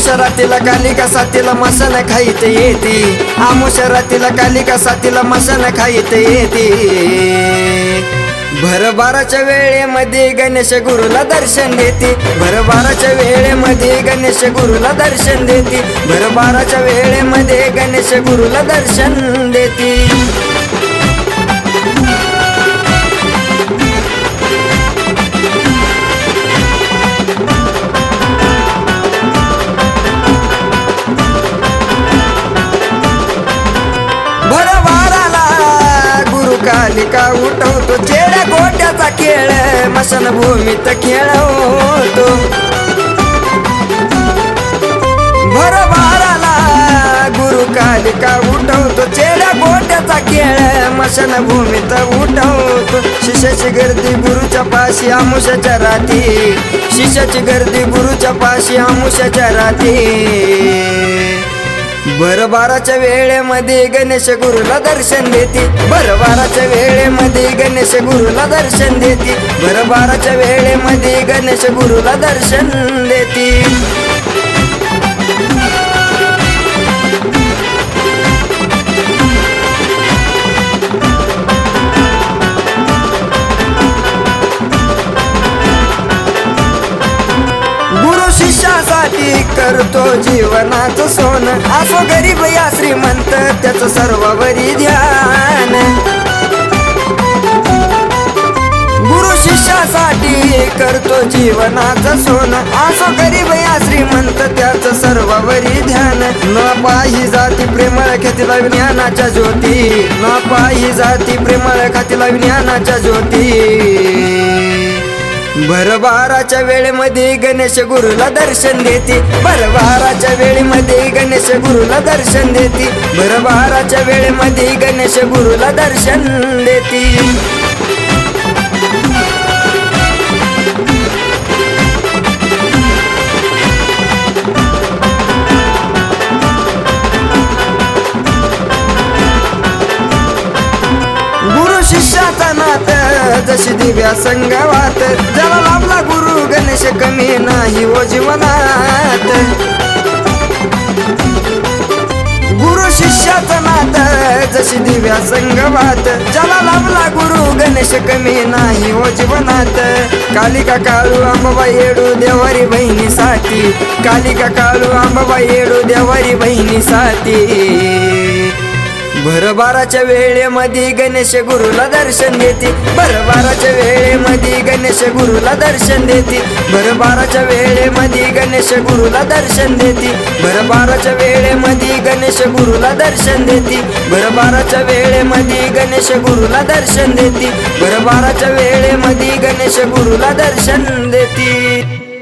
आमुषा रात्रीला कालिका साथीला मसन खाईत येते, आमुषा रात्रीला कालिका साथीला मसन खाईत येते। भरबाराच्या वेळेमध्ये गणेश गुरुला दर्शन देते, भरबाराच्या वेळेमध्ये गणेश गुरुला दर्शन देते, भरबाराच्या वेळेमध्ये गणेश गुरुला दर्शन देते। कालिका उठवतो चेड्या गोट्याचा खेळ, मशानभूमीत खेळवतो। भरबाराला गुरु कालिका उठवतो चेड्या गोट्याचा खेळ, मशानभूमीत उठवतो। शिष्याची गर्दी गुरुच्या पाशी आमुषाच्या राती, शिष्याची गर्दी गुरुच्या पाशी आमुषाच्या राती। भरबाराच्या वेळेमध्ये गणेश गुरुला दर्शन देते, भरबाराच्या वेळेमध्ये गणेश गुरुला दर्शन देते, भरबाराच्या वेळेमध्ये गणेश गुरुला दर्शन देते। शिष्यासाठी करतो जीवनाचं सोनं, असो गरीब या श्रीमंत त्याचं सर्वावरी ध्यान। गुरु शिष्यासाठी करतो जीवनाचं सोनं, असो गरीब या श्रीमंत त्याचं सर्वावरी ध्यान। न पाही जाती प्रेमळ ख्यातीला ज्ञानाच्या ज्योती, न पाही जाती प्रेमळ ख्यातीला ज्ञानाच्या ज्योती। भरबाराच्या वेळेमध्ये गणेश गुरुला दर्शन देते, भरबाराच्या वेळेमध्ये गणेश गुरुला दर्शन देते, भरबाराच्या वेळेमध्ये गणेश गुरुला दर्शन देते। शिष्याचा नात जशी दिव्या संगवात, ज्याला लाभला गुरु गणेश कमी नाही ओ जीवनात। गुरु शिष्याचा नात जशी दिव्या संगवात, ज्याला लाभला गुरु गणेश कमी नाही ओ जीवनात। कालिका काळू अंबाबाई येडू देवारी बहिणीसाठी, कालिका काळू अंबाबाई येडू देवारी बहिणीसाठी। भरबाराच्या वेळेमध्ये गणेश गुरुला दर्शन देते, भरबाराच्या वेळेमध्ये गणेश गुरुला दर्शन देते, भरबाराच्या वेळेमध्ये गणेश गुरुला दर्शन देते, भरबाराच्या वेळेमध्ये गणेश गुरुला दर्शन देते, भरबाराच्या वेळेमध्ये गणेश गुरुला दर्शन देते, भरबाराच्या वेळेमध्ये गणेश गुरुला दर्शन देते।